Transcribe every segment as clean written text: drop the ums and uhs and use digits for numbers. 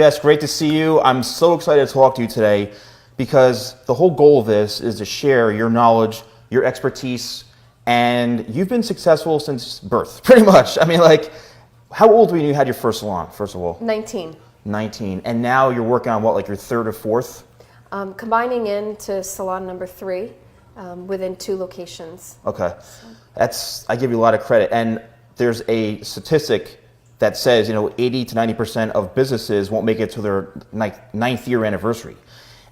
Jess, great to see you. I'm so excited to talk to you today because the whole goal of this is to share your knowledge, your expertise, and you've been successful since birth, pretty much. I mean, like, how old were you when you had your first salon, first of all? 19. 19. And now you're working on what, like your third or fourth? Combining into salon number 3 within 2 locations. Okay. I give you a lot of credit. And there's a statistic that says, 80 to 90% of businesses won't make it to their 9th year anniversary.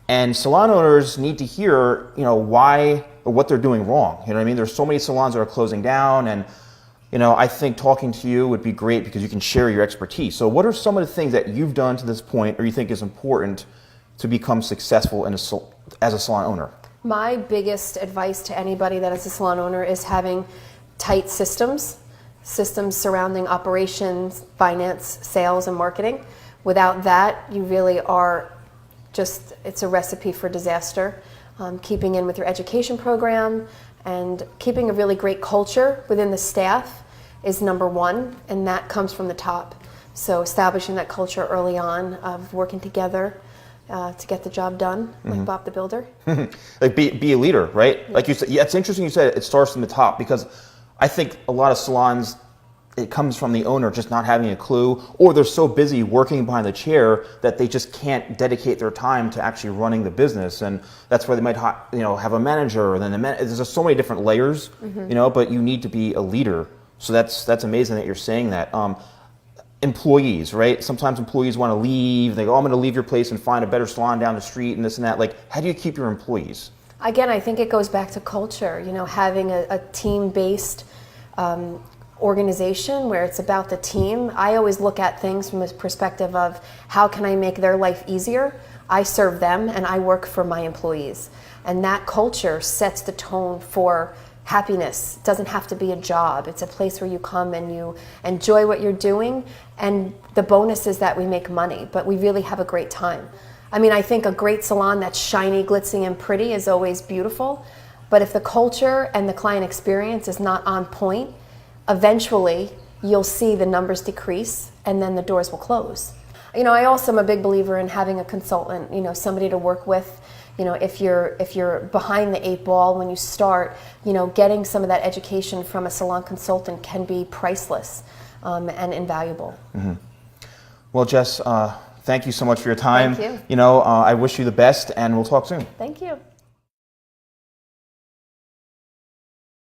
And salon owners need to hear, why or what they're doing wrong. You know what I mean? There's so many salons that are closing down, and I think talking to you would be great because you can share your expertise. So what are some of the things that you've done to this point or you think is important to become successful as a salon owner? My biggest advice to anybody that is a salon owner is having tight systems surrounding operations, finance, sales, and marketing. Without that, you really are it's a recipe for disaster. Keeping in with your education program and keeping a really great culture within the staff is number 1, and that comes from the top. So establishing that culture early on of working together to get the job done, like Bob the Builder. Like be a leader, right? Yeah. Like you said, it's interesting you said it starts from the top, because I think a lot of salons, it comes from the owner just not having a clue, or they're so busy working behind the chair that they just can't dedicate their time to actually running the business. And that's where they might have a manager, and then there's just so many different layers, but you need to be a leader. So that's amazing that you're saying that. Employees, right? Sometimes employees want to leave. They go, I'm going to leave your place and find a better salon down the street and this and that. Like, how do you keep your employees? Again, I think it goes back to culture, having a team-based organization where it's about the team. I always look at things from a perspective of how can I make their life easier? I serve them and I work for my employees. And that culture sets the tone for happiness. It doesn't have to be a job. It's a place where you come and you enjoy what you're doing, and the bonus is that we make money, but we really have a great time. I mean, I think a great salon that's shiny, glitzy, and pretty is always beautiful, but if the culture and the client experience is not on point, eventually you'll see the numbers decrease and then the doors will close. I also am a big believer in having a consultant, somebody to work with. If you're behind the 8 ball when you start, getting some of that education from a salon consultant can be priceless and invaluable. Mm-hmm. Well, Jess, thank you so much for your time. Thank you. I wish you the best, and we'll talk soon. Thank you.